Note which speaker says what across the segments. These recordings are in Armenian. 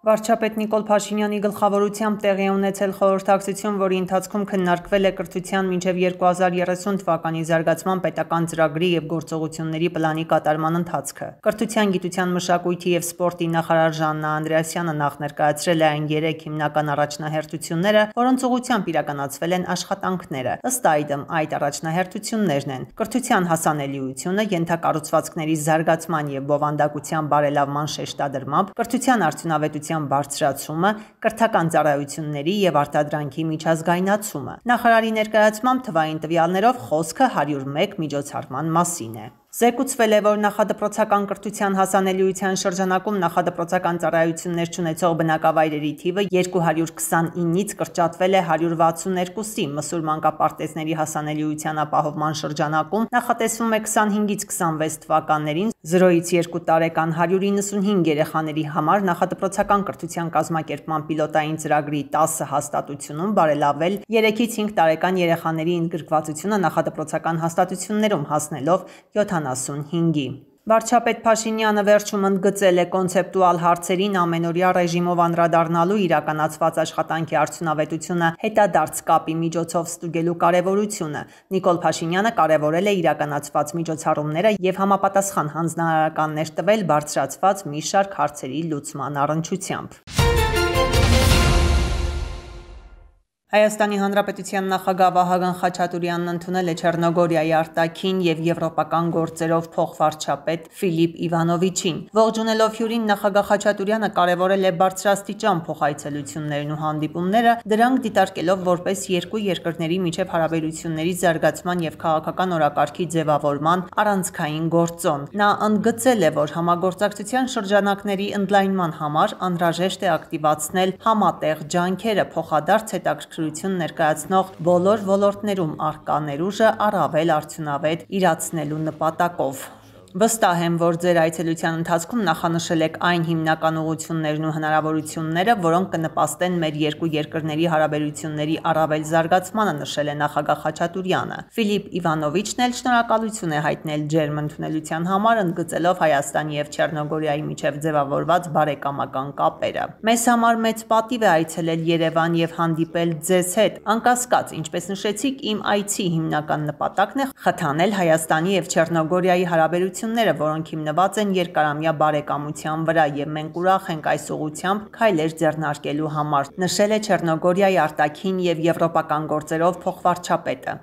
Speaker 1: Վարչապետ Նիկոլ Փաշինյանի գլխավորությամբ տեղի ունեցել խորհրդակցություն, որի ընթացքում քննարկվել է կրթության մինչև 2030 թվականի զարգացման պետական ծրագրի և գործողությունների պլանի կատարման ընթացքը։ Կրթության, գիտության, մշակույթի և սպորտի նախարար Ժաննա Անդրեասյանը նախ ներկայացրել է այն 3 հիմնական առաջնահերթությունները, որոնց ուղղությամբ իրականացվել են աշխատանքները։ Ըստ այդմ, այդ առաջնահերթություններն են կրթության հասանելիությունը, ենթակառուցվածքների զարգացման և բովանդակության բարելավման շեշտադրմամբ, կրթության արդյունավետության բարձրացումը, կրթական ծառայությունների և արտադրանքի միջազգայնացումը։ Նախարարի ներկայացմամբ թվային տվյալներով խոսքը 101 միջոցառման մասին է։ Զեկուցվել է, որ նախադպրոցական կրթության հասանելիության շրջանակում նախադպրոցական ծառայություններ չունեցող բնակավայրերի թիվը 229-ից կրճատվել է 162-ի, մսուր մանկապարտեզների հասանելիության ապահովման շրջանակում նախատեսվում է 25-ից 26 թվականներին 0-ից 2 տարեկան 195 երեխաների համար նախադպրոցական կրթության կազմակերպման պիլոտային ծրագրի 10 հաստատությունում բարելավել 3-ից 5 տարեկան երեխաների ընդգրկվածությունը նախադպրոցական հաստատություններում հասնելով 75-ի։ Վարչապետ Փաշինյանը վերջում ընդգծել է կոնցեպտուալ հարցերին ամենօրյա ռեժիմով անդրադառնալու իրականացված աշխատանքի արդյունավետությունը հետադարձ կապի միջոցով ստուգելու կարևորությունը։ Նիկոլ Փաշինյանը կարևորել է իրականացված միջոցառումները և համապատասխան հանձնարարականներ տվել բարձրացված մի շարք հարցերի լուծման առնչությամբ։ Հայաստանի Հանրապետության նախագահ Վահագն Խաչատուրյանն ընդունել է Չեռնոգորիայի արտաքին և եվրոպական գործերով փոխվարչապետ Ֆիլիպ Իվանովիչին։ Ողջունելով հյուրին, նախագահ Խաչատուրյանը կարևորել է բարձրաստիճան փոխայցելություններն ու հանդիպումները, դրանք դիտարկելով որպես երկու երկրների միջև հարաբերությունների զարգացման և քաղաքական օրակարգի ձևավորման առանցքային գործոն։ Նա ընդգծել է, որ համագործակցության շրջանակների ընդլայնման համար անհրաժեշտ է ակտիվացնել համատեղ ջանքերը, փոխադարձ հետաքրքրություն ներկայացնող բոլոր ոլորտներում առկա ներուժը առավել արդյունավետ իրացնելու նպատակով։ Վստահ եմ, որ ձեր այցելության ընթացքում նախանշել եք այն հիմնական ուղղություններն ու հնարավորությունները, որոնք կնպաստեն մեր երկու երկրների հարաբերությունների առավել զարգացմանը, նշել է նախագահ Խաչատուրյանը։ Ֆիլիպ Իվանովիչն էլ շնորհակալություն է հայտնել ջերմ ընդունելության համար, ընդգծելով Հայաստանի և Չեռնոգորիայի միջև ձևավորված բարեկամական կապերը։ Մեզ համար մեծ պատիվ է այցելել Երևան և հանդիպել ձեզ հետ։ Անկասկած, ինչպես նշեցիք, իմ այցի հիմնական նպատակն է խթանել Հայաստանի և Չեռնոգորիայի հարաբերությունները, որոնք հիմնված են երկարամյա բարեկամության վրա, և մենք ուրախ ենք այս ուղղությամբ քայլեր ձեռնարկելու համար, նշել է Չեռնոգորիայի արտաքին և եվրոպական գործերով փոխվարչապետը։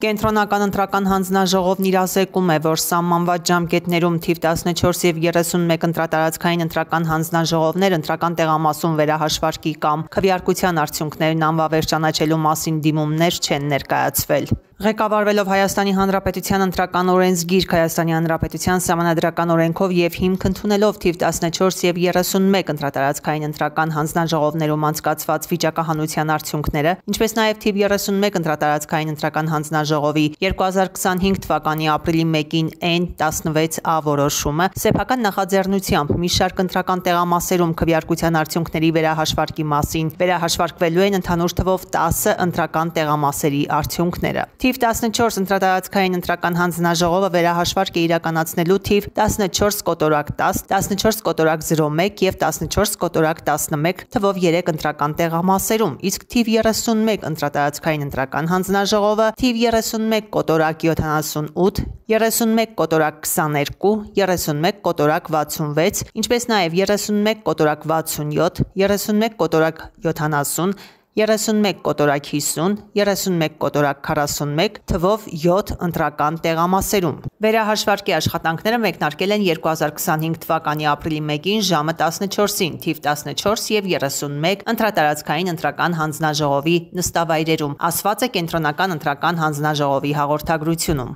Speaker 1: Կենտրոնական ընտրական հանձնաժողովն իրազեկում է, որ սահմանված ժամկետներում թիվ 14 և 31 ընտրատարածքային ընտրական հանձնաժողովներ ընտրական տեղամասում վերահաշվարկի կամ քվեարկության արդյունքներն անվավեր ճանաչելու մասին դիմումներ չեն ներկայացվել։ Ղեկավարվելով Հայաստանի Հանրապետության ընտրական օրենսգիրք, Հայաստանի Հանրապետության Սահմանադրական օրենքով և հիմք ընդունելով թիվ 14 և 31 ընտրատարածքային ընտրական հանձնաժողովներում անցկացված վիճակահանության արդյունքները, ինչպես նաև թիվ 31 ընտրատարածքային ընտրական հանձնաժողովի 2025 թվականի ապրիլի 1-ին N16A որոշումը, սեփական նախաձեռնությամբ մի շարք ընտրական տեղամասերում քվեարկության արդյունքների վերահաշվարկի մասին վերահաշվարկվելու են ընդհանուր թվով 10 ընտրական տեղամասերի արդյունքները։ Թիվ 14 ընտրատարածքային ընտրական հանձնաժողովը վերահաշվարկ է իրականացնելու թիվ 14/10, 14/01 և 14/11 թվով 3 ընտրական տեղամասերում, իսկ թիվ 31 ընտրատարածքային ընտրական հանձնաժողովը թիվ 31/78, 31/22, 31/66, ինչպես նաև 31/67, 31/70, 31/50, 31/41 թվով 7 ընտրական տեղամասերում։ Վերահաշվարկի աշխատանքները մեկնարկել են 2025 թվականի ապրիլի 1-ին ժամը 14-ին թիվ 14 և 31 ընտրատարածքային ընտրական հանձնաժողովի նստավայրերում, ասված է Կենտրոնական ընտրական հանձնաժողովի հաղորդագրությունում։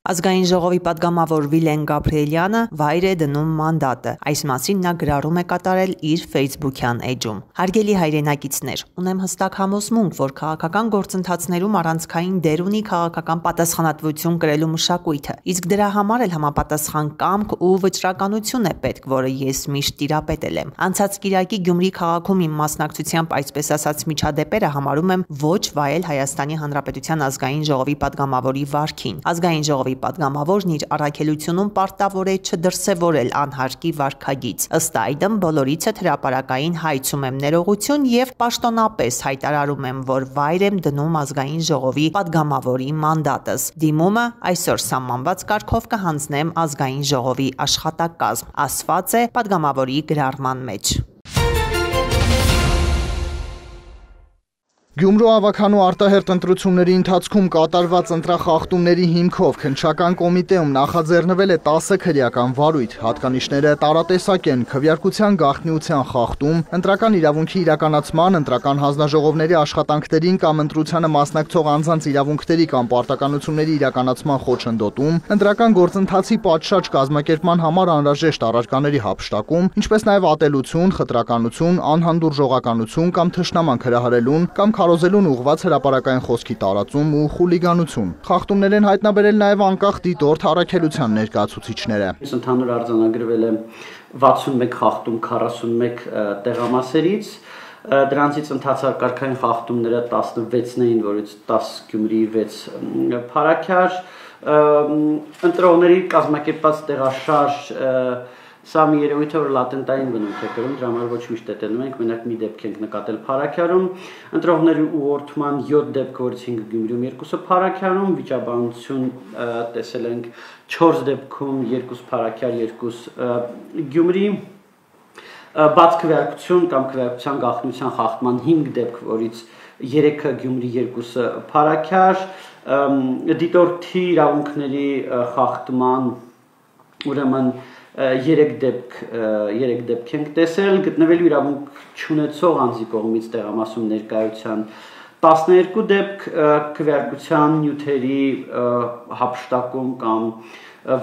Speaker 1: Ազգային ժողովի պատգամավոր Վիլեն Գաբրիելյանը վայր է դնում մանդատը։ Այս մասին նա գրառում է կատարել իր Facebook-յան էջում։ Հարգելի հայրենակիցներ, ունեմ հստակ համոզմունք, որ քաղաքական գործընթացներում առանցքային դեր ունի քաղաքական պատասխանատվություն կրելու մշակույթը, իսկ դրա համար էլ համապատասխան կամք ու վճռականություն է պետք, որը ես միշտ տիրապետել եմ։ Անցած կիրակի Գյումրի քաղաքում իմ մասնակցությամբ, այսպես ասած, միջադեպերը համարում եմ ոչ վայել Հայաստանի Հանրապետության ազգային ժողովի պատգամավորի վարքին։ Ազգային ժողովի ժողովի պատգամավորն իր առաքելությունում պարտավոր է չդրսևորել անհարկի վարքագիծ։ Ըստ այդմ բոլորիցդ հրապարակային հայցում եմ ներողություն եւ պաշտոնապես հայտարարում եմ, որ վայր եմ դնում ազգային ժողովի պատգամավորի մանդատս։ Դիմումը այսօր սահմանված կարգով կհանձնեմ ազգային ժողովի աշխատակազմ, ասված է պատգամավորի գրառման մեջ։
Speaker 2: Գյումրու ավագանու արտահերթ ընտրությունների ընթացքում կատարված ընտրախախտումների հիմքով քննչական կոմիտեում նախաձեռնվել է 10 քրեական վարույթ, հատկանիշները տարատեսակ են՝ քվեարկության գաղտնիության խախտում, ընտրական իրավունքի իրականացման, ընտրական հանձնաժողովների աշխատանքներին կամ ընտրությանը մասնակցող անձանց իրավունքների կամ պարտականությունների իրականացման խոչընդոտում, ընտրական գործընթացի պատշաճ կազմակերպման համար անհրաժեշտ առարկաների հափշտակում, ինչպես նաև ատելություն, խտրականություն, անհանդուրժողականություն կամ թշնամանք հրահրելուն կամ քարոզելուն ուղղված հրապարակային խոսքի տարածում ու խուլիգանություն։ Խախտումներ են հայտնաբերել նաև անկախ դիտորդ առաքելության ներկայացուցիչները։
Speaker 3: Ընդհանուր արձանագրվել է 61 խախտում 41 տեղամասերից, դրանցից ընդհանրակարգային խախտումները 16-ն էին, որից 10 Գյումրի 6 Փարաքյար, ընտրողների կազմակերպված տեղաշարժ Սա մի երևույթ է, որ լատենտային բնույթ է կրում, դրա համար ոչ միշտ հետևում ենք, մենակ մի դեպք ենք նկատել Փարաքյարում, ընտրողների ուղղորդման 7 դեպք, որից 5 Գյումրիում, 2-ը Փարաքյարում, վիճաբանություն տեսել ենք 4 դեպքում, 2 Փարաքյար, 2 Գյումրի, բաց քվեարկություն կամ քվեարկության գաղտնիության խախտման 5 դեպք, որից 3-ը Գյումրի, 2-ը Փարաքյար, դիտորդի իրավունքների խախտման, ուրեմն 3 դեպք ենք տեսել, գտնվելու իրավունք չունեցող անձի կողմից տեղամասում ներկայության 12 դեպք, քվեարկության նյութերի հափշտակում կամ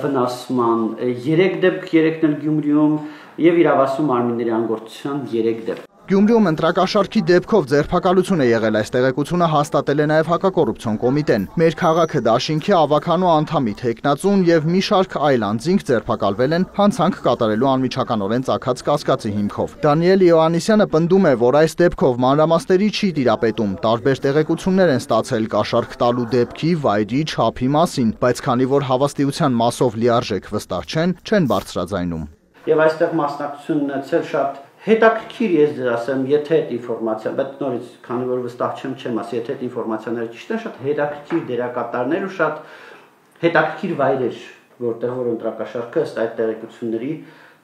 Speaker 3: վնասման 3 դեպք, 3-ն էլ Գյումրիում եւ իրավասու մարմինների անգործության 3 դեպք։
Speaker 2: Գյումրիում ընտրակաշառքի դեպքով ձերբակալություն է եղել, այս տեղեկությունը հաստատել է նաև հակակոռուպցիոն կոմիտեն։ Մեր քաղաքը դաշինքի ավագանու անդամի թեկնածուն եւ մի շարք այլ անձինք ձերբակալվել են հանցանք կատարելու անմիջականորեն ծագած կասկածի հիմքով։ Դանիել Իոաննիսյանը պնդում է, որ այս դեպքով մանրամասների չի տիրապետում, տարբեր տեղեկություններ են ստացել կաշառք տալու դեպքի, վայրի, չափի մասին, բայց քանի որ հավաստիության մասով լիարժեք վստահ չեն բարձրաձայնում։
Speaker 3: Եվ այստեղ մասնակցություն ունեցել շատ հետաքրքիր ես ձեզ ասեմ, եթե այդ ինֆորմացիա, բայց նորից, քանի որ վստահ չեմ ասի, եթե այդ ինֆորմացիաները ճիշտ են, շատ հետաքրքիր դերակատարներ ու շատ հետաքրքիր վայրեր, որտեղ որ ընտրակաշառքը ըստ այդ տեղեկությունների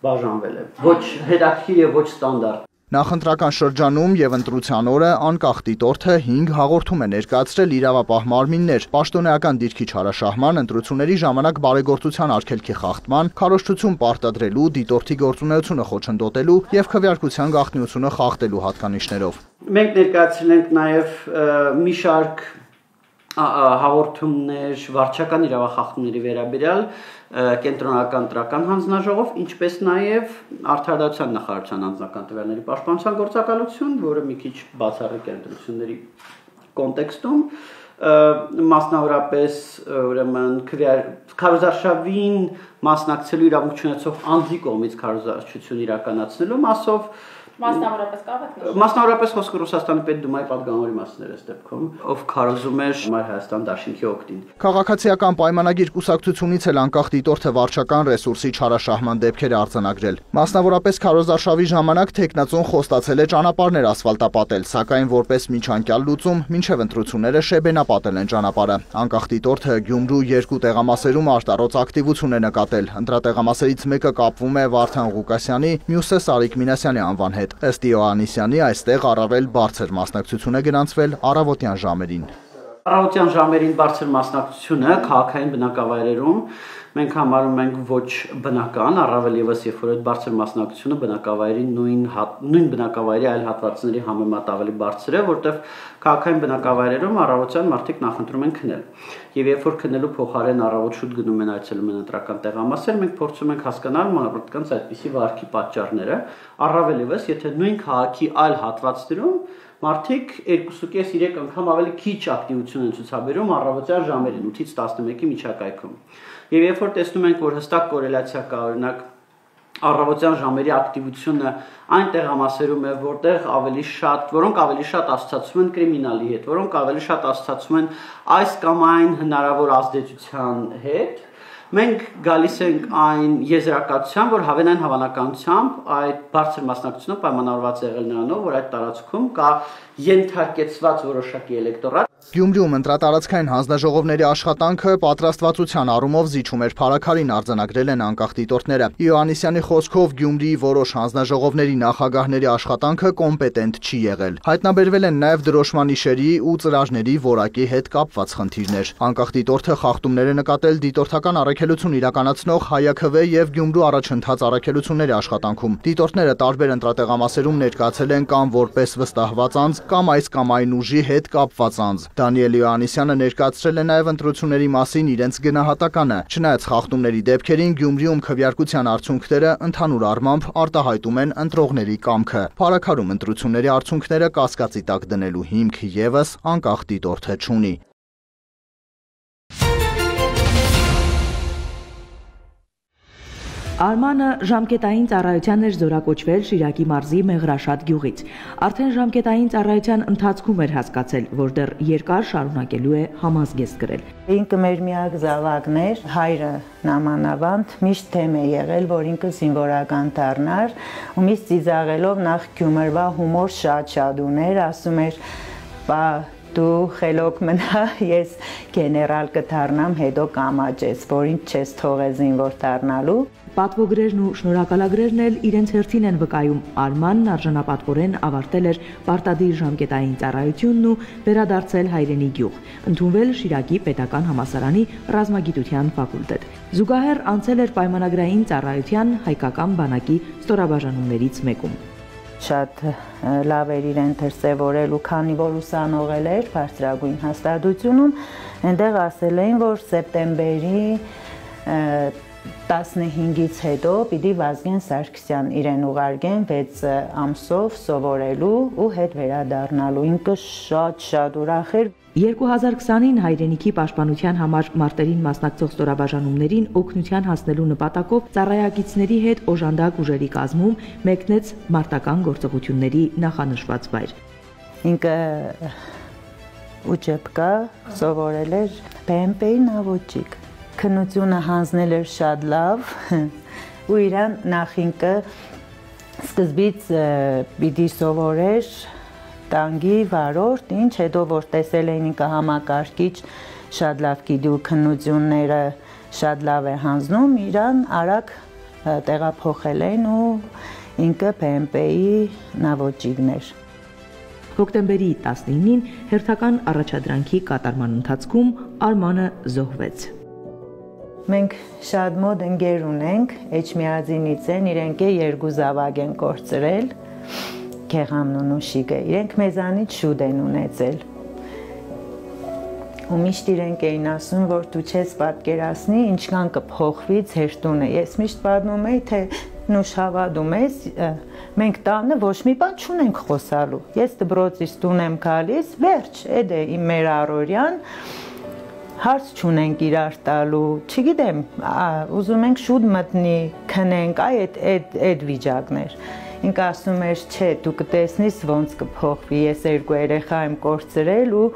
Speaker 3: բաժանվել է։ Ոչ հետաքրքիր եւ ոչ ստանդարտ։
Speaker 2: Նախընտրական շրջանում եւ ընտրության օրը անկախ դիտորդը 5 հաղորդում է ներկայացրել իրավապահ մարմիններ, պաշտոնեական դիրքի չարաշահման, ընտրությունների ժամանակ բարեգործության արգելքի խախտման, քարոզչություն պարտադրելու, դիտորդի գործունեությունը խոչընդոտելու եւ քվեարկության գաղտնիությունը խախտելու հատկանիշներով։ Մենք
Speaker 3: ներկայացրել ենք նաեւ մի շարք հաղորդումներ վարչական իրավախախտումների վերաբերյալ կենտրոնական ընտրական հանձնաժողով, ինչպես նաև Արդարադատության նախարարության անձնական տվյալների պաշտպանության գործակալություն, որը մի քիչ բացառիկ է ընտրությունների կոնտեքստում, մասնավորապես ուրեմն քարոզարշավին մասնակցելու իրավունք չունեցող անձի կողմից քարոզարշություն իրականացնելու մասով Մասնավորապես խոսքը Ռուսաստանի Պետդումայի պատգամավորի մասին էր այս դեպքում, ով քարոզում էր Մայր Հայաստան դաշինքի օգտին։
Speaker 2: Քաղաքացիական պայմանագիր կուսակցությունից էլ անկախ դիտորդը վարչական ռեսուրսի չարաշահման դեպքեր է արձանագրել։ Մասնավորապես քարոզարշավի ժամանակ թեկնածուն խոստացել է ճանապարհներ ասֆալտապատել, սակայն որպես միջանկյալ լուծում մինչև ընտրությունները շեբենապատել են ճանապարհը։ Անկախ դիտորդը Գյումրու 2 տեղամասերում արտարոց ակտիվություն է նկատել։ Ընտրատեղամասերից մեկը կապվում է Վարդան Ղուկասյանի, մյուսը Սարիկ Մինասյանի անվան հետ։ Ըստ Իոաննիսյանի այստեղ առավել բարձր մասնակցություն է գրանցվել առավոտյան ժամերին։
Speaker 3: Առավոտյան ժամերին բարձր մասնակցությունը քաղաքային բնակավայրերում մենք համարում ենք ոչ բնական, առավել եւս երբ որ այդ բարձր մասնակցությունը բնակավայրի նույն բնակավայրի այլ հատվածների համեմատ ավելի բարձր է, որտեղ քաղաքային բնակավայրերում առավոտյան մարդիկ նախընտրում են քնել։ Եվ երբ որ քնելու փոխարեն առավոտ շուտ գնում են այցելում են ընտրական տեղամասեր, մենք փորձում ենք հասկանալ մարդկանց այդպիսի վարքի պատճառները, առավել եւս եթե նույն քաղաքի այլ հատվածներում մարդիկ 2.5-3 անգամ ավելի քիչ ակտիվություն են ցուցաբերում առավոտյան ժամերին 8-ից 11-ի միջակայքում։ Եվ երբ որ տեսնում ենք, որ հստակ կորելացիա կա, օրինակ առավոտյան ժամերի ակտիվությունը այն տեղամասերում է, որոնք ավելի շատ ասոցացվում են կրիմինալի հետ, որոնք ավելի շատ ասոցացվում են այս կամ այն հնարավոր ազդեցության հետ, Մենք գալիս ենք այն եզրակացության, որ հավանային հավանականությամբ այդ բարձր մասնակցությունը պայմանավորված է եղել նրանով, որ այդ տարածքում կա ենթարկեցված որոշակի էլեկտորատ։
Speaker 2: Գյումրիում ընտրատարածքային հանձնաժողովների աշխատանքը պատրաստվածության առումով զիջում էր փառաքարին, արձանագրել են անկախ դիտորդները։ Իոաննիսյանի խոսքով Գյումրիի որոշ հանձնաժողովների նախագահների աշխատանքը կոմպետենտ չի եղել։ Հայտնաբերվել են նաև դրոշման իշերի ու ծրարների որակի հետ կապված խնդիրներ։ Անկախ դիտորդը խախտումներ է նկատել դիտորդական առաքելություն իրականացնող ՀԱՅԱՔՎ եւ Գյումրու առաջընթաց առաքելությունների աշխատանքում։ Դիտորդները տարբեր ընտրատեղամասերում ներկայացել են կամ որպես վստահված անձ, կամ այս կամ այն ուժի հետ կապված անձ։ Դանիել Իոաննիսյանը ներկայացրել է նաև ընտրությունների մասին իրենց գնահատականը։ Չնայած խախտումների դեպքերին Գյումրիում քվեարկության արդյունքները ընդհանուր առմամբ արտահայտում են ընտրողների կամքը։ Փառաքարում ընտրությունների արդյունքները կասկածի տակ դնելու հիմք եւս անկախ դիտորդը չունի։
Speaker 4: Արմանը ժամկետային ծառայության էր զորակոչվել Շիրակի մարզի Մեղրաշատ գյուղից։ Արդեն ժամկետային ծառայության ընթացքում էր հասկացել, որ դեռ երկար շարունակելու է համազգեստ գրել։
Speaker 5: Ինքը մեր միակ զավակն էր, հայրը նամանավանդ միշտ թեմ է եղել, որ ինքը զինվորական դառնար, ու միշտ ծիծաղելով նախ Գյումրվա հումոր շատ ուներ, ասում էր, «Բա դու խելոք մնա, ես գեներալ կդառնամ, հետո կամաճես, որ ինձ չես թողել զինվոր դառնալու»։
Speaker 4: Պատվոգրերն ու շնորհակալագրերն էլ իրենց հերթին են վկայում։ Արմանն արժանապատվորեն ավարտել էր պարտադիր ժամկետային ծառայությունն ու վերադարձել հայրենի գյուղ, ընդունվել Շիրակի պետական համալսարանի ռազմագիտության ֆակուլտետ։ Զուգահեռ անցել էր պայմանագրային ծառայության հայկական բանակի ստորաբաժանումներից մեկում։
Speaker 5: Շատ լավ էր իրեն դրսևորել ու քանի որ ուսանողել էր բարձրագույն հաստատությունում, այնտեղ ասել էին, որ սեպտեմբերի 15-ից հետո պիտի Վազգեն Սարգսյան իրեն ուղարկեն 6 ամսով սովորելու ու հետ վերադառնալու։ Ինքը շատ ուրախ էր։
Speaker 4: 2020-ին հայրենիքի պաշտպանության համար մարտերին մասնակցող ստորաբաժանումներին օգնության հասնելու նպատակով ծառայակիցների հետ օժանդակ ուժերի կազմում մեկնեց մարտական գործողությունների նախանշված վայր։
Speaker 5: Ինքը ուջեպկա սովորել էր BMP-ի նավոճիկ։ Քննությունը հանձնել էր շատ լավ ու իրան նախ ինքը սկզբից պիտի սովորեր տանկի վարորդ, ինչ, հետո որ տեսել էին ինքը համակարգիչ շատ լավ գիտի ու քննությունները շատ լավ է հանձնում, իրան արագ տեղափոխել են ու ինքը BMP-ի նավոճիկն էր։
Speaker 4: Հոկտեմբերի 19-ին հերթական առաջադրանքի կատարման ընթացքում Արմանը զոհվեց։
Speaker 5: Մենք շատ մոտ ընկեր ունենք, Էջմիածինից են, իրենք երկու զավակ են կորցրել, Գեղամն ու Նուշիկը, իրենք մեզանից շուտ են ունեցել։ Ու միշտ իրենք էին ասում, որ դու չես պատկերացնի, ինչքան կփոխվի ձեր տունը։ Ես միշտ պատմում էի, թե Նուշ հավատում ես, մենք տանը ոչ մի բան չունենք խոսալու։ Ես դպրոցից տուն եմ գալիս, վերջ, էդ է իմ մեր առօրյան։ Հարց չունենք իրար տալու, չգիտեմ, ուզում ենք շուտ մտնի, քնենք, այդ վիճակներ։ Ինքը ասում էր, չէ, դու կտեսնիս ոնց կփոխվի, ես երկու երեխա եմ կորցրել ու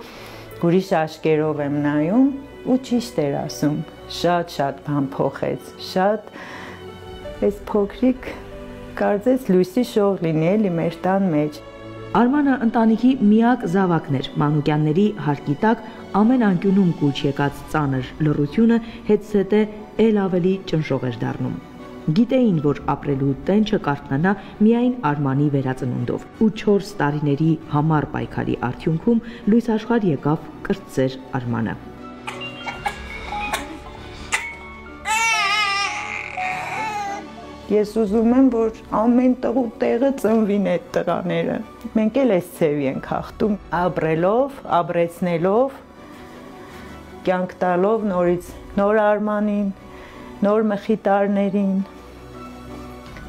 Speaker 5: ուրիշ աչքերով եմ նայում ու ճիշտ էր ասում, շատ բան փոխեց, շատ այս փոքրիկ կարծես լույսի շող լինի էլի մեր տան մեջ։
Speaker 4: Արմանը ընտանիքի միակ զավակն էր, մանուկյանների հարկի տակ ամեն անկյունում կուչ եկած ծանր լռությունը հետզհետե էլ ավելի ճնշող էր դառնում։ Գիտեին, որ ապրելու տենչը կարթնանա միայն Արմանի վերածնունդով, ու 4 տարիների համառ պայքարի արդյունքում լույս աշխարհ եկավ կրտսեր Արմանը։
Speaker 5: Ես ուզում եմ, որ ամեն տղու տեղը ծնվին այդ տղաները։ Մենք էլ այս ցևի ենք հաղթում, ապրելով, ապրեցնելով, կյանք տալով նորից նոր Արմանին, նոր Մխիտարներին,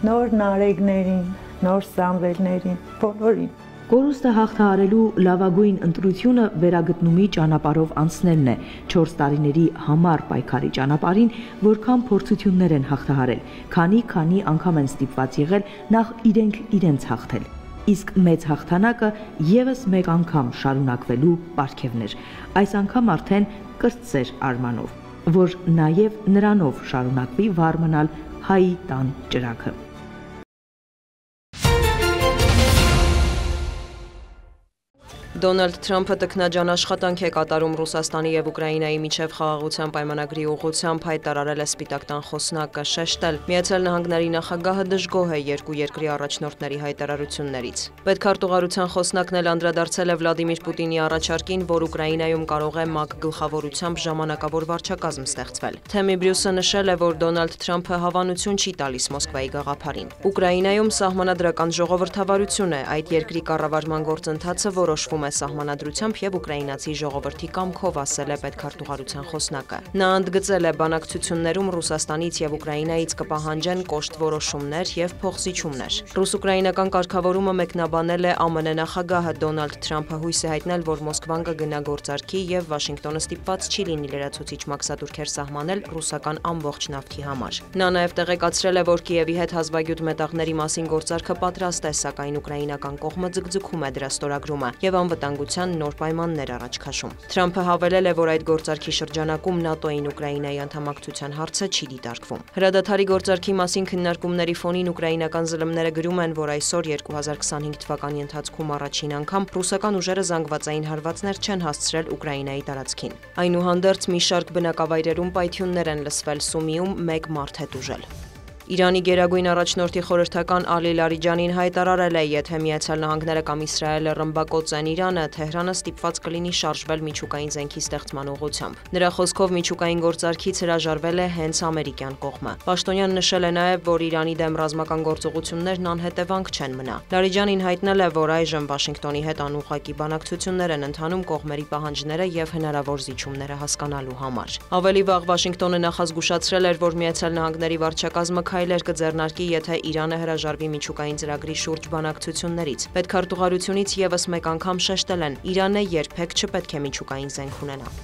Speaker 5: նոր Նարեկներին, նոր Սամվելներին, բոլորին։
Speaker 4: Կորուստը հաղթահարելու լավագույն ընտրությունը վերագտնումի ճանապարհով անցնելն է, 4 տարիների համառ պայքարի ճանապարհին, որքան փորձություններ են հաղթահարել, քանի անգամ են ստիպված եղել նախ իրենց հաղթել։ Իսկ մեծ հաղթանակը եւս մեկ անգամ շարունակվելու պարգևն էր, այս անգամ արդեն կրտսեր Արմանով։ որ նաև նրանով շարունակվի վար մնալ հայի տան ճրագը։
Speaker 6: Դոնալդ Թրամփը տքնաջան աշխատանք է կատարում Ռուսաստանի եւ Ուկրաինայի միջև խաղաղության պայմանագրի ուղղությամբ հայտարարել է Սպիտակ տան խոսնակը, շեշտել. Միացյալ Նահանգների նախագահը դժգոհ է երկու երկրի առաջնորդների հայտարարություններից։ Պետքարտուղարության խոսնակն էլ անդրադարձել է Վլադիմիր Պուտինի առաջարկին, որ Ուկրաինայում կարող է ՄԱԿ գլխավորությամբ ժամանակավոր վարչակազմ ստեղծվել։ Թեմի Բրյուսը նշել է, որ Դոնալդ Թրամփը հավանություն չի տալիս Մոսկվայի գաղափարին։ Ուկրաինայում սահմանադրական ժողովրդավարություն է, այդ երկրի կառավարման գործընթացը որոշվում է սահմանադրությամբ եւ ուկրաինացի ժողովրդի կամքով, ասել է պետքարտուղարության խոսնակը։ Նա ընդգծել է, բանակցություններում Ռուսաստանից եւ Ուկրաինայից կպահանջեն կոշտ որոշումներ եւ փոխզիջումներ։ Ռուս-ուկրաինական կարգավորումը մեկնաբանել է ԱՄՆ նախագահը Դոնալդ Թրամփը, հույս է հայտնել, որ Մոսկվան կգնա գործարքի եւ Վաշինգտոնը ստիպված չի լինի լրացուցիչ մաքսատուրքեր սահմանել ռուսական ամբողջ նավթի համար։ Նա նաեւ տեղեկացրել է, որ Կիևի հետ հազվագյուտ մետաղների մասին գործարքը պատրաստ է, սակայն ուկրաինական կողմը ձգձգում է դրա ստորագրումը եւ անվտանգության նոր պայմաններ առաջ քաշում։ Թրամփը հավելել է, որ այդ գործարքի շրջանակում ՆԱՏՕ-ին Ուկրաինայի անդամակցության հարցը չի դիտարկվում։ Հրադադարի գործարքի մասին քննարկումների ֆոնին ուկրաինական ԶԼՄ-ները գրում են, որ այսօր 2025 թվականի ընթացքում առաջին անգամ ռուսական ուժերը զանգվածային հարվածներ չեն հասցրել Ուկրաինայի տարածքին։ Այնուհանդերձ մի շարք բնակավայրերում պայթյուններ են լսվել, Սումիում 1 մարդ է տուժել։ Իրանի գերագույն առաջնորդի խորհրդական Ալի Լարիջանին հայտարարել է, եթե Միացյալ Նահանգները կամ Իսրայելը ռմբակոծեն Իրանը, Թեհրանը ստիպված կլինի շարժվել միջուկային զենքի ստեղծման ուղղությամբ։ Նրա խոսքով միջուկային գործարքից հրաժարվել է հենց ամերիկյան կողմը։ Պաշտոնյան նշել է նաև, որ Իրանի դեմ ռազմական գործողություններն անհետևանք չեն մնա։ Լարիջանին հայտնել է, որ այժմ Վաշինգտոնի հետ անուղղակի բանակցություններ են ընթանում կողմերի պահանջները եւ հնարավոր զիջումները հասկանալու համար։ Ավելի վաղ Վաշինգտոնը նախազգուշացրել էր, որ Միացյալ Նահանգների վարչակազմը քայլեր կձեռնարկի, եթե Իրանը հրաժարվի միջուկային ծրագրի շուրջ բանակցություններից։ Պետքարտուղարությունից եւս մեկ անգամ շեշտել են, Իրանը երբեք չպետք է միջուկային զենք ունենա։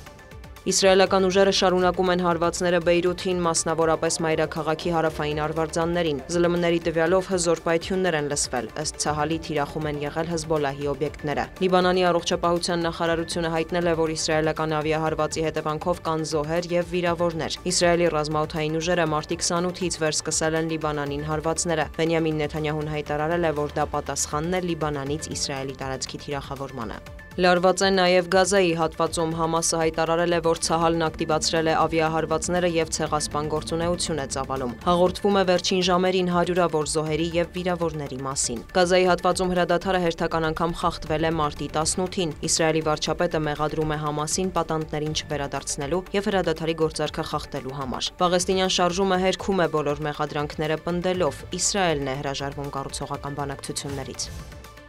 Speaker 6: Իսրայելական ուժերը շարունակում են հարվածները Բեյրութին, մասնավորապես մայրաքաղաքի հարավային արվարձաններին։ ԶԼՄ-ների տվյալով հզոր պայթյուններ են լսվել, ըստ Ցահալի թիրախում են եղել Հեզբոլահի օբյեկտները։ Լիբանանի առողջապահության նախարարությունը հայտնել է, որ իսրայելական ավիահարվածի հետևանքով կան զոհեր եւ վիրավորներ։ Իսրայելի ռազմաօդային ուժերը մարտի 28-ից վերսկսել են Լիբանանին հարվածները։ Բենյամին Նեթանյահուն հայտարարել է, որ դա պատասխանն է Լիբանանից Իսրայելի տարածքի թիրախավորմանը։ Լարված է նաև Գազայի հատվածում։ Համասը հայտարարել է, որ Ցահալն ակտիվացրել է ավիահարվածները եւ ցեղասպան գործունեություն է ծավալում։ Հաղորդվում է վերջին ժամերին հարյուրավոր զոհերի եւ վիրավորների մասին։ Գազայի հատվածում հրադադարը հերթական անգամ խախտվել է մարտի 18-ին։ Իսրայելի վարչապետը մեղադրում է Համասին պատանդներին չվերադարձնելու եւ հրադադարի գործարքը խախտելու համար։ Պաղեստինյան շարժումը հերքում է բոլոր մեղադրանքները պնդելով, Իսրայելն է հրաժարվում կառուցողական բանակցություններից։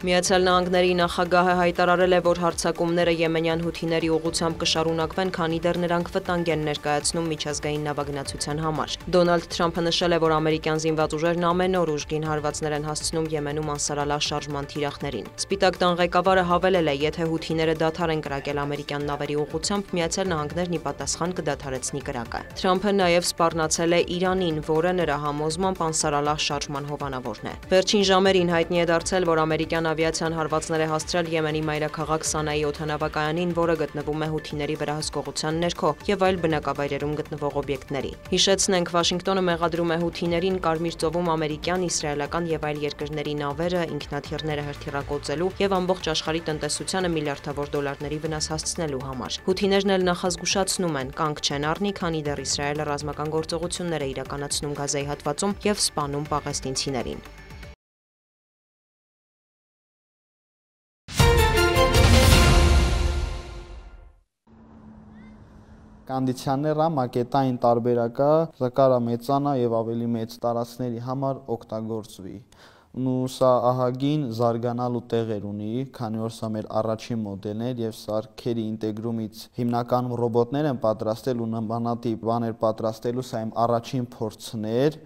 Speaker 6: Միացյալ Նահանգների նախագահը հայտարարել է, որ հարձակումները եմենյան հութիների ուղղությամբ կշարունակվեն, քանի դեռ նրանք վտանգ են ներկայացնում միջազգային նավագնացության համար։ Դոնալդ Թրամփը նշել է, որ ամերիկյան զինված ուժերն ամեն օր ուժգին հարվածներ են հասցնում Եմենում Անսարալահ շարժման թիրախներին։ Սպիտակ տան ղեկավարը հավելել է, եթե հութիները դադար են կրակել ամերիկյան նավերի ուղղությամբ, Միացյալ Նահանգներն ի պատասխան կդադարեցնի կրակը։ Թրամփը նաև սպառնացել է Իրանին, որը նրա համոզմամբ Անսարալահ շարժման հովանավորն է։ Վերջին ժամերին հայտնի է դարձել, որ ամերիկյան ավիացիան հարվածներ է հասցրել Եմենի մայրաքաղաք Սանայի օդանավակայանին, որը գտնվում է հութիների վերահսկողության ներքո, եւ այլ բնակավայրերում գտնվող օբյեկտների։ Հիշեցնենք, Վաշինգտոնը մեղադրում է հութիներին Կարմիր ծովում ամերիկյան, իսրայելական եւ այլ երկրների նավերը, ինքնաթիռները հրթիռակոծելու եւ ամբողջ աշխարհի տնտեսությանը միլիարդավոր դոլարների վնաս հասցնելու համար։ Հութիներն էլ նախազգուշացնում են, կանգ չեն առնի, քանի դեռ Իսրայելը ռազմական գործողություններ է իրականացնում Գազայի հատվածում եւ սպանում պաղեստինցիներին։
Speaker 7: Կանդիցիաները մակետային տարբերակը զկարա մեծանա եւ ավելի մեծ տարածքների համար օգտագործվի։ Ու սա ահագին զարգանալու տեղեր ունի, քանի որ սա մեր առաջին մոդելն էր եւ սարքերի ինտեգրումից հիմնականում ռոբոտներ են պատրաստել ու նմանատիպ բաներ պատրաստելու, սա իմ առաջին փորձն էր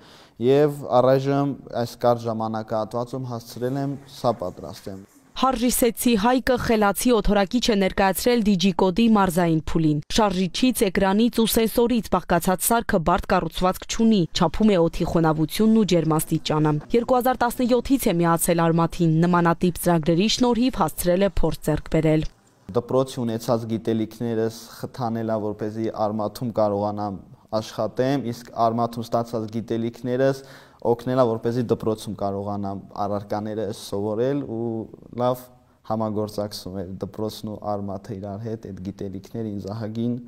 Speaker 7: եւ առայժմ այս կարճ ժամանակահատվածում հասցրել եմ սա պատրաստեմ։
Speaker 8: Հարժիսեցի Հայկը խելացի օթորակիչ է ներկայացրել Digicode-ի մարզային փուլին։ Շարժիչից, էկրանից ու սենսորից բաղկացած սարքը բարդ կառուցվածք չունի, չափում է օդի խոնավությունն ու ջերմաստիճանը։ 2017-ից է միացել Արմաթին, նմանատիպ ծրագրերի շնորհիվ հասցրել է փորձ ձեռք բերել։
Speaker 7: Դպրոցի ունեցած գիտելիքներս խթանելա, որպեսզի արմաթում կարողանամ աշխատեմ, իսկ արմաթում ստացած գիտելիքներս օգնելա, որպեսզի դպրոցում կարողանամ առարկաները սովորել ու լավ համագործակցում է դպրոցն ու արմաթը իրար հետ, այդ գիտելիքները ինձ ահագին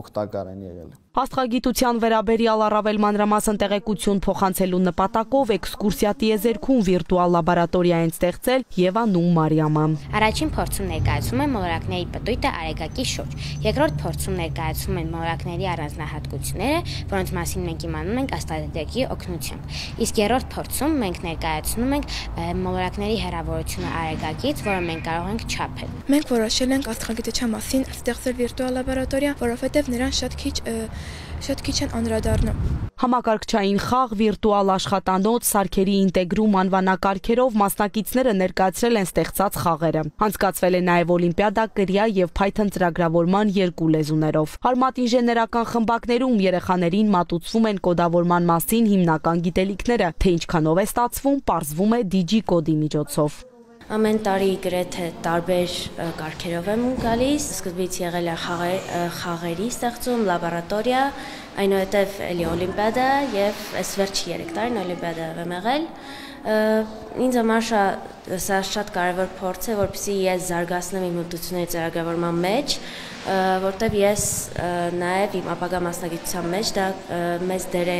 Speaker 7: օգտակար են եղել։
Speaker 8: Աստղագիտության վերաբերյալ առավել մանրամասն տեղեկություն փոխանցելու նպատակով էքսկուրսիա տիեզերքում վիրտուալ լաբորատորիա են ստեղծել Եվան ու Մարիամը։
Speaker 9: Առաջին փորձում ներկայացում են մոլորակների պտույտը արեգակի շուրջ։ Երկրորդ փորձում ներկայացում են մոլորակների առանձնահատկությունները, որոնց մասին մենք իմանում ենք աստղադետեկի օգնությամբ։ Իսկ երրորդ փորձում մենք ներկայացնում ենք մոլորակների հեռավորությունը արեգակից, որը մենք կարող ենք չափել։
Speaker 10: Մենք որոշել ենք աստղագիտության մասին ստեղծել վիրտուալ լաբորատորիա, որովհետև նրան շատ քիչ են անդրադառնում։
Speaker 8: Համակարգչային խաղ, վիրտուալ աշխատանոց, սարքերի ինտեգրում անվանակարգերով մասնակիցները ներկայացրել են ստեղծած խաղերը։ Անցկացվել է նաև օլիմպիադա կրիա եւ Python ծրագրավորման 2 լեզուներով։ Արմատ ինժեներական խմբակներում երեխաներին մատուցվում են կոդավորման մասին հիմնական գիտելիքները, թե ինչքանով է ստացվում, պարզվում է DigiCode-ի միջոցով։
Speaker 9: Ամեն տարի գրեթե տարբեր կարգերով եմ գալիս, սկզբից եղել է խաղերի ստեղծում, լաբորատորիա, այնուհետև էլի օլիմպիադա եւ այս վերջի 3 տարին օլիմպիադա եմ եղել։ Ինձ համար սա շատ կարևոր փորձ է, որպեսզի ես զարգացնեմ իմ մտությունների ծրագրավորման մեջ, որտեղ ես նաև իմ ապագա մասնագիտության մեջ դա մեծ դեր է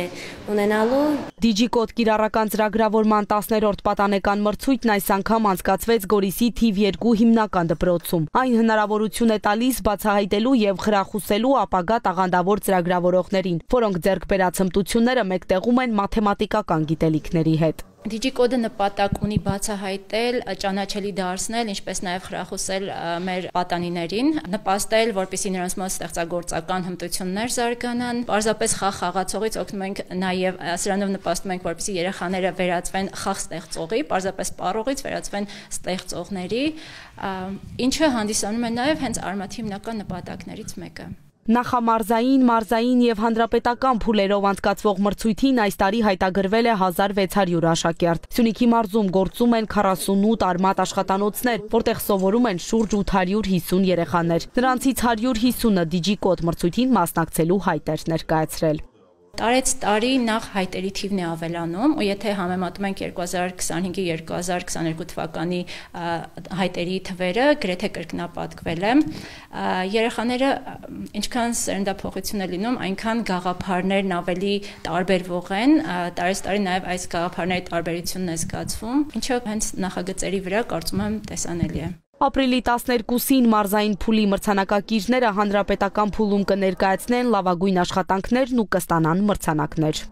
Speaker 9: ունենալու։
Speaker 8: DigiCode կիրառական ծրագրավորման 10-րդ պատանեկան մրցույթն այս անգամ անցկացվեց Գորիսի թիվ 2 հիմնական դպրոցում։ Այն հնարավորություն է տալիս բացահայտելու եւ խրախուսելու ապագա տաղանդավոր ծրագրավորողներին, որոնք ձեռք բերած հմտությունները մեկտեղում են մաթեմատիկական գիտելիքների հետ։
Speaker 10: DigiCode-ը նպատակ ունի բացահայտել, ճանաչելի դարձնել, ինչպես նաև խրախուսել մեր պատանիներին, նպաստել, որպեսզի նրանց մոտ ստեղծագործական հմտություններ զարգանան։ Պարզապես խաղ խաղացողից օգնում ենք նաև սրանով նպաստում ենք, որպեսզի երեխաները վերածվեն խաղ ստեղծողի, պարզապես պարողից վերածվեն ստեղծողների, ինչը հանդիսանում է նաև հենց արմաթի հիմնական նպատակներից մեկը։
Speaker 8: Նախամարզային, մարզային եւ հանրապետական փուլերով անցկացվող մրցույթին այս տարի հայտագրվել է 1600 աշակերտ։ Սյունիքի մարզում գործում են 48 արմատ աշխատանոցներ, որտեղ սովորում են շուրջ 850 երեխաներ։ Նրանցից 150-ը DigiCode մրցույթին մասնակցելու հայտեր ներկայացրել։
Speaker 10: Տարեց տարի նախ հայտերի թիվն է ավելանում, ու եթե համեմատում ենք 2025-2022 թվականի հայտերի թվերը, գրեթե կրկնապատկվել է։ Երեխաները ինչքան սերնդափոխություն է լինում, այնքան գաղափարներն ավելի տարբերվող են, տարեց տարի նաև այս գաղափարների տարբերությունն է զգացվում, ինչը հենց նախագծերի վրա կարծում եմ տեսանելի է։
Speaker 8: Ապրիլի 12-ին մարզային փուլի մրցանակակիրները հանրապետական փուլում կներկայացնեն լավագույն աշխատանքներն ու կստանան մրցանակներ։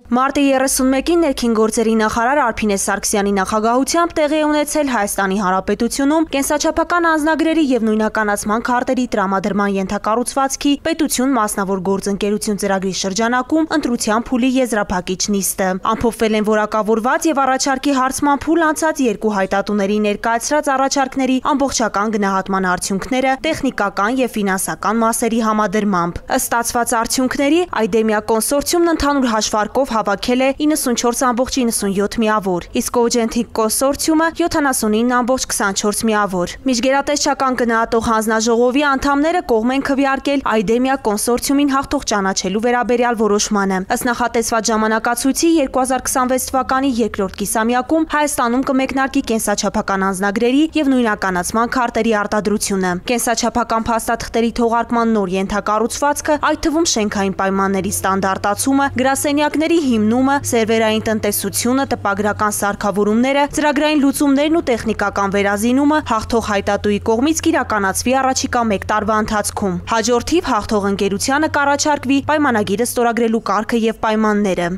Speaker 1: Մարտի 31-ին ներքին գործերի նախարար Արփինե Սարգսյանի նախագահությամբ տեղի ունեցել Հայաստանի Հանրապետությունում կենսաչափական անձնագրերի եւ նույնականացման քարտերի տրամադրման ենթակառուցվածքի պետություն մասնավոր գործընկերություն ծրագրի շրջանակում ընտրության փուլի եզրափակիչ նիստը։ Ամփոփվել են որակավորված եւ առաջարկի հարցման փուլ անցած 2 հայտատուների ներկայացրած առաջարկների ամբողջական գնահատման արդյունքները տեխնիկական եւ ֆինանսական մասերի համադրմամբ։ Ըստ ստացված արդյունքների Այդեմիա կոնսորցիումն ընդհանուր հաշվարկով հավաքել է 94.97 միավոր, իսկ Օջենթիկ կոնսորցիումը 79.24 միավոր։ Միջգերատեսչական գնահատող հանձնաժողովի անդամները կողմ են քվեարկել Այդեմիա կոնսորցիումին հաղթող ճանաչելու վերաբերյալ որոշմանը։ Ըստ նախատեսված ժամանակացույցի 2026 թվականի երկրորդ կիսամյակում Հայաստանում կմեկնարկի կենսաչափական անձնագրերի եւ նույնականացման քարտերի արտադրությունը։ Կենսաչափական փաստաթղթերի թողարկման նոր ենթակառուցվածքը, այդ թվում շենքային պայմանների ստանդարտացումը, գրասենյակների հիմնումը, սերվերային տնտեսությունը, տպագրական սարքավորումները, ծրագրային լուծումներն ու տեխնիկական վերազինումը հաղթող հայտատուի կողմից կիրականացվի առաջիկա 1 տարվա ընթացքում։ Հաջորդիվ հաղթող ընկերությանը կառաջարկվի պայմանագիրը ստորագրելու կարգը եւ պայմանները։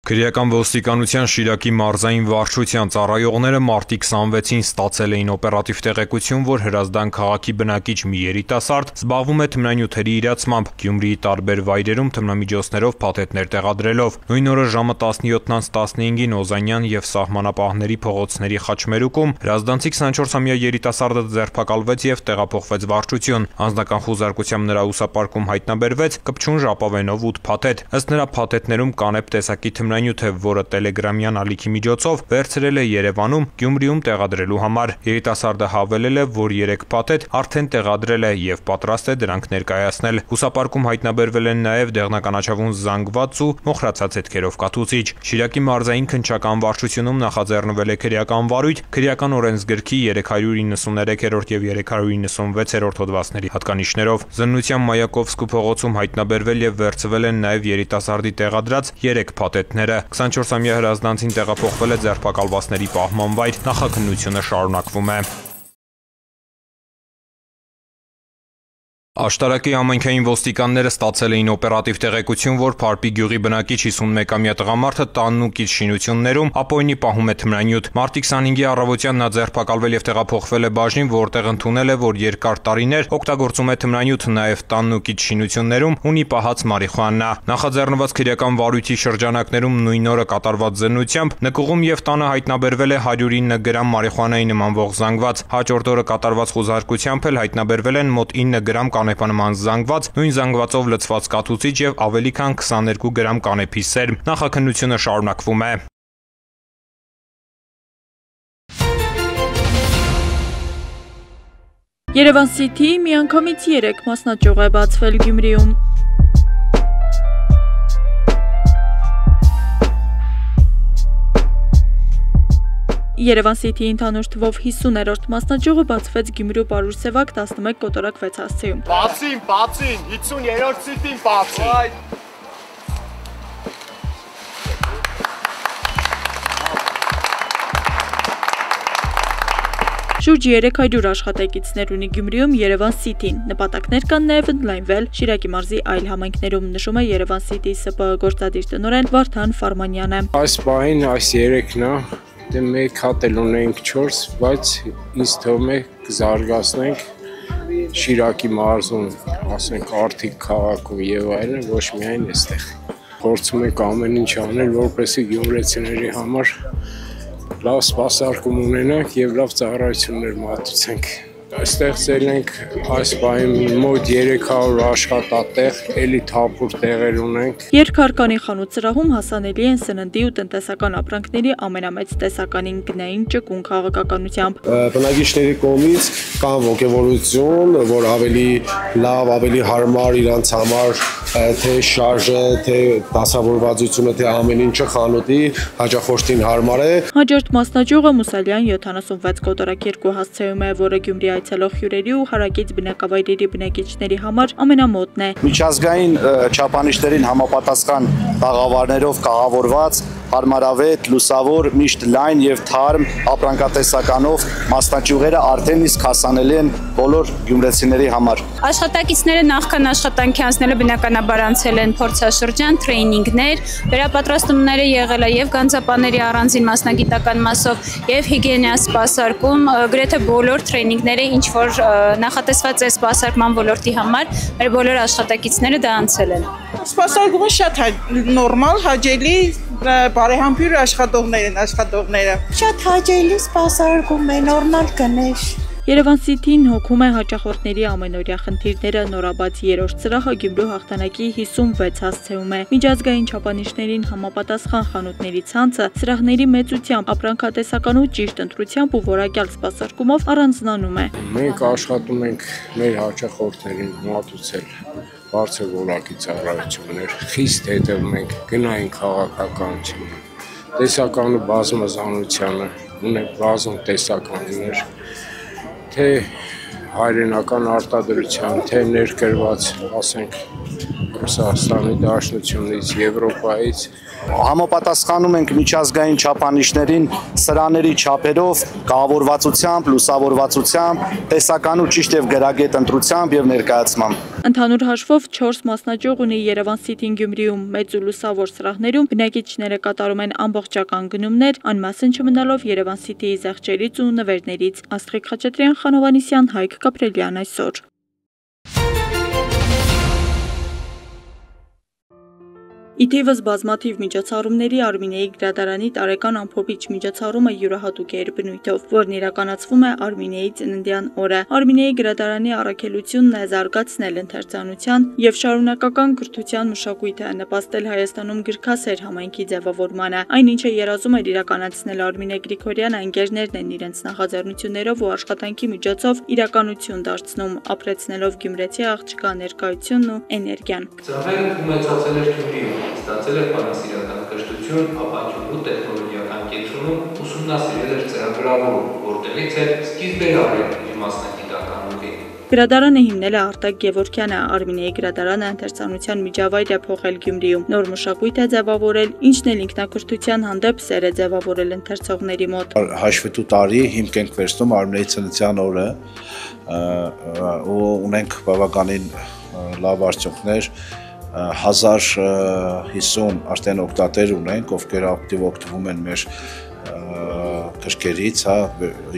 Speaker 11: Քրեական ոստիկանության Շիրակի մարզային վարչության ծառայողները մարտի 26-ին ստացել էին օպերատիվ տեղեկություն, որ Հրազդան քաղաքի բնակիչ մի երիտասարդ զբաղվում է թմրանյութերի իրացմամբ, Գյումրիի տարբեր վայրերում թմրամիջոցներով փաթեթներ տեղադրելով։ Նույն օրը ժամը 17:15-ին Օզանյան եւ Սահմանապահների փողոցների խաչմերուկում հրազդանցի 24-ամյա երիտասարդը ձերբակալվեց եւ տեղափոխվեց վարչություն։ Անձնական խուզարկությամբ նրա ուսապարկում հայտնաբերվեց կպչուն ժապավենով 8 փաթեթ։ Ըստ նրա փաթեթներում կանեփ տեսակի թմրանյութ է, որը տելեգրամյան ալիքի միջոցով վերցրել է Երևանում Գյումրիում տեղադրելու համար։ Երիտասարդը հավելել է, որ 3 փաթեթ արդեն տեղադրել է եւ պատրաստ է դրանք ներկայացնել։ Հուսապարկում հայտնաբերվել են նաեւ դեղնականաչավուն զանգված ու մոխրացած հետքերով կաթուցիչ։ Շիրակի մարզային քննչական վարչությունում նախաձեռնվել է քրեական վարույթ քրեական օրենսգրքի 393-րդ եւ 396-րդ հոդվածների հատկանիշներով։ Զննության Մայակովսկու փողոցում հայտնաբերվել եւ վերցվել են նաեւ երիտասարդի տեղադրած 3 փաթեթները։ 24-ամյա հրազդանցին տեղափոխվել է ձերբակալվածների պահման վայր, նախաքննությունը շարունակվում է։ Աշտարակի համայնքային ոստիկանները ստացել էին օպերատիվ տեղեկություն, որ Փարպի գյուղի բնակիչ 51-ամյա տղամարդը տանն ու կից շինություններում ապօրինի պահում է թմրանյութ։ Մարտի 25-ի առավոտյան նա ձերբակալվել եւ տեղափոխվել է բաժին, որտեղ ընդունել է, որ երկար տարիներ օգտագործում է թմրանյութ, նաեւ տանն ու կից շինություններում ունի պահած մարիխուանա։ Նախաձեռնված քրեական վարույթի շրջանակներում նույն օրը կատարված զննությամբ նկուղում եւ տանը հայտնաբերվել է 109 գրամ մարիխուանայի նմանվող զանգված։ Հաջորդ օրը կատարված խուզարկությամբ էլ հայտնաբերվել են մոտ 9 գրամ կանեփանման զանգված, նույն զանգվածով լցված կաթուցիչ եւ ավելի քան 22 գրամ կանեփի սերմ։ Նախաքննությունը շարունակվում է։
Speaker 12: Երևան City-ի միանգամից 3 մասնաճյուղ է բացվել Գյումրիում։ Երևան City-ի ընդհանուր թվով 50-րդ մասնաճյուղը բացվեց Գյումրու Պարուրսևակ 11 կոտորակ 6 հասցեում։
Speaker 13: Բացին, 50-րդ City-ին բացին։
Speaker 12: Շուրջ 300 աշխատակիցներ ունի Գյումրիում Երևան City-ն։ Նպատակներ կան նաև ընդլայնվել Շիրակի մարզի այլ համայնքներում, նշում է Երևան City ՍՊԸ գործադիր տնօրեն Վարդան Ֆարմանյանը։
Speaker 14: Այս բային այս 3-ն է, դե մեկ հատ էլ ունենք 4, բայց ինձ թվում է կզարգացնենք Շիրակի մարզում, ասենք Արթիկ քաղաքում եւ այլն, ոչ միայն այստեղ։ Փորձում ենք ամեն ինչ անել, որպեսզի գյումրեցիների համար լավ սպասարկում ունենանք եւ լավ ծառայություններ մատուցենք։ Ստեղծել ենք այս բանի մոտ 300 աշխատատեղ, էլի թափուր տեղեր ունենք։
Speaker 12: Երկհարկանի խանութ սրահում հասանելի են սննդի ու տնտեսական ապրանքների ամենամեծ տեսականին գնային ճկուն քաղաքականությամբ։
Speaker 15: Բնակիչների կողմից կան ոգևորություն, որ ավելի լավ, ավելի հարմար իրանց համար թե շարժը, թե դասավորվածությունը, թե ամեն ինչը խանութի հաճախորդին հարմար է։
Speaker 12: Հաջորդ մասնաճյուղը Մուսալյան 76 կոտորակ 2 հասցեում է, որը Գյումրի այցելող հյուրերի ու հարակից բնակավայրերի բնակիչների համար ամենամոտն է։
Speaker 16: Միջազգային չափանիշներին համապատասխան տաղավարներով կաղավորված, հարմարավետ, լուսավոր, միշտ լայն եւ թարմ ապրանքատեսականով մասնաճյուղերը արդեն իսկ հասանելի են բոլոր գյումրեցիների համար։
Speaker 17: Աշխատակիցները նախքան աշխատանքի անցնելը բնականաբար անցել են փորձաշրջան, տրեյնինգներ, վերապատրաստումները եղել է եւ գանձապաների առանձին մասնագիտական մասով եւ հիգիենա սպասարկում, գրեթե բոլոր տրեյնինգները, ինչ որ նախատեսված է սպասարկման ոլորտի համար, մեր բոլոր աշխատակիցները դա անցել են։
Speaker 18: Սպասարկումը շատ նորմալ, հաճելի, բարեհամբույր աշխատողները։
Speaker 19: Շատ հաճելի սպասարկում է, նորմալ գներ։
Speaker 12: Երևան City-ն հոգում է հաճախորդների ամենօրյա խնդիրները, նորաբաց 3-րդ սրահը Գյումրու հաղթանակի 56 հասցեում է։ Միջազգային չափանիշներին համապատասխան խանութների ցանցը սրահների մեծությամբ, ապրանքատեսական ու ճիշտ ընտրությամբ ու որակյալ սպասարկումով առանձնանում է։
Speaker 14: Մենք աշխատում ենք մեր հաճախորդներին մատուցել բարձր որակի ծառայություններ, խիստ հետևում ենք գնային քաղաքականությունը, տեսական ու բազմազանությանը, ունենք բազում տեսականներ, թե հայրենական արտադրության, թե ներկրված, ասենք, Ռուսաստանի Դաշնությունից, Եվրոպայից։
Speaker 16: Համապատասխանում ենք միջազգային չափանիշներին սրաների չափերով, կաղավորվածությամբ, լուսավորվածությամբ, տեսական ու ճիշտ եւ գրագետ ընտրությամբ եւ ներկայացմամբ։
Speaker 12: Ընդհանուր հաշվով 4 մասնաճյուղ ունի Երևան City-ն Գյումրիում, մեծ ու լուսավոր սրահներում բնակիչները կատարում են ամբողջական գնումներ, անմասն չմնալով Երևան City-ի զեղչերից ու նվերներից։ Աստղիկ Խաչատրյան, Խանովանիսյան, Հայկ Կապրելյան այսօր։ Իթիվս բազմաթիվ միջոցառումների Արմինեի գրադարանի տարեկան ամփոփիչ միջոցառումը յուրահատուկ էր բնույթով, որն իրականացվում է Արմինեի ծննդյան օրը։ Արմինեի գրադարանի առաքելությունն է զարգացնել ընթերցանության եւ շարունակական կրթության մշակույթը, նպաստել Հայաստանում գրքասեր համայնքի ձևավորմանը։ Այնինչը երազում էր իրականացնել Արմինե Գրիգորյանը, ընկերներն են իրենց նախաձեռնություններով ու աշխատանքի միջոցով իրականություն դարձնում, ապրեցնելով գյումրեցի աղջկա ներկայությունն ու էներգիան։
Speaker 20: Մեծացել էր Գյումրիում, ստացել էր բանասիրական կրթություն, ապաչելու տեխնոլոգիական կենտրոնում ուսումնասիրել էր ծրագրավորում, որտեղից էր սկիզբեր արել իր մասնագիտական ուղին։
Speaker 12: Գրադարանը հիմնել է Արտակ Գևորգյանը, Արմինեի գրադարանը ընթերցանության միջավայր է փոխել Գյումրիում, նոր մշակույթ է ձևավորել, ինչն էլ ինքնակրթության հանդեպ սեր է ձևավորել ընթերցողների մոտ։
Speaker 21: Հաշվետու տարի հիմք ենք վերցնում Արմինեի ծննդյան օրը ու ունենք բավականին լավ արդյունքներ, 1050 արդեն օգտատեր ունենք, ովքեր ակտիվ օգտվում են մեր գրքերից,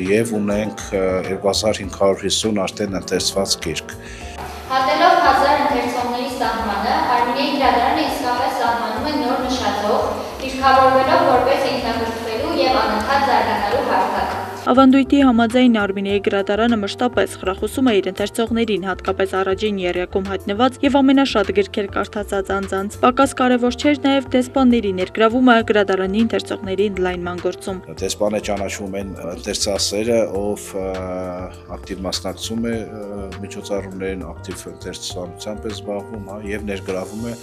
Speaker 21: եւ ունենք 2550 արդեն ընթերցված գիրք։
Speaker 22: Հատելով 1000 ընթերցողների սահմանը, Արմինեի գրադարանը իսկապես սահմանում է նոր նշաձող, դիրքավորվելով որպես ինքնակրթվելու եւ անընդհատ զարգանալու հարթակ։
Speaker 12: Ավանդույթի համաձայն Արմինեի գրադարանը մշտապես խրախուսում է իր ընթերցողներին, հատկապես առաջին եռյակում հայտնված եւ ամենաշատ գրքեր կարդացած անձանց։ Պակաս կարևոր չէր նաեւ դեսպանների ներգրավումը գրադարանի ընթերցողների ընդլայնման գործում։
Speaker 21: Դեսպանը ճանաչվում են ընթերցասերը, ով ակտիվ մասնակցում է միջոցառումներին, ակտիվ ընթերցանությամբ է զբաղվում, եւ ներգրավում է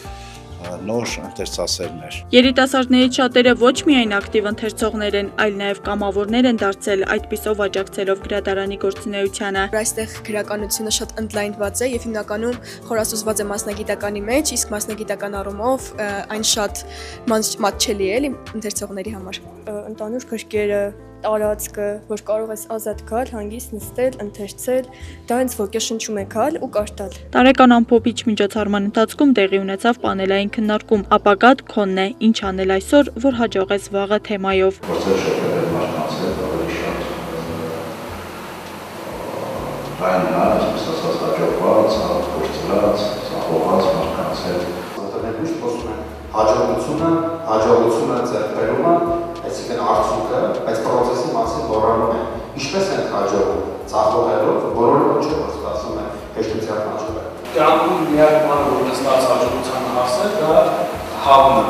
Speaker 21: նոր ընթերցասերներ։
Speaker 12: Երիտասարդներից շատերը ոչ միայն ակտիվ ընթերցողներ են, այլ նաև կամավորներ են դարձել, այդպիսով աջակցելով գրադարանի գործունեությանը։
Speaker 23: Այստեղ գրականությունը շատ ընդլայնված է եւ հիմնականում խորասուզված է մասնագիտականի մեջ, իսկ մասնագիտական առումով այն շատ մատչելի է ընթերցողների համար։ Ընդհանուր գրքերը, տարածքը, որ կարող ես ազատ գալ, հանգիստ նստել, ընթերցել, դա հենց ոգեշնչում է գալ ու կարդալ։
Speaker 12: Տարեկան ամփոփիչ միջոցառման ընթացքում տեղի ունեցավ պանելային քննարկում, ապագադ քոնն է, ինչ անել այսօր, որ հաջողես վաղը թեմայով։
Speaker 24: Հաջողությունը ձեռքբերումը, այսինքն արդյունքը, բայց process-ի մասին մոռանում են։ Ինչպես են հաջողում, ծախողելով, բոլորը ոչ է որ ստացվում է հեշտությամբ հաջողել։
Speaker 25: Կյանքում միակ բանը, որ նստած հաջողության հասնել, դա հավն է։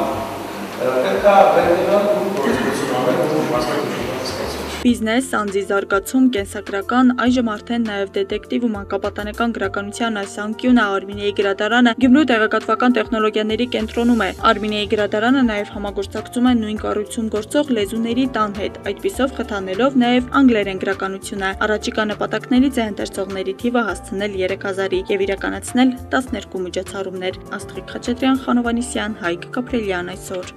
Speaker 25: Պետք է վերնալ ու գործունեություն անել, որ մասնակցություն
Speaker 12: Բիզնես, անձի զարգացում, կենսագրական, այժմ արդեն նաև դետեկտիվ ու մանկապատանեկան գրականության այս անկյունը Արմինեի գրադարանը Գյումրու տեղեկատվական տեխնոլոգիաների կենտրոնում է։ Արմինեի գրադարանը նաև համագործակցում է նույն կառույցում գործող լեզուների տան հետ, այդպիսով խթանելով նաև անգլերեն գրականությունը։ Առաջիկա նպատակներից է ընթերցողների թիվը հասցնել 3000-ի եւ իրականացնել 12 միջոցառումներ։ Աստղիկ Խաչատրյան, Խանովանիսյան, Հայկ Կապրելյան այսօր։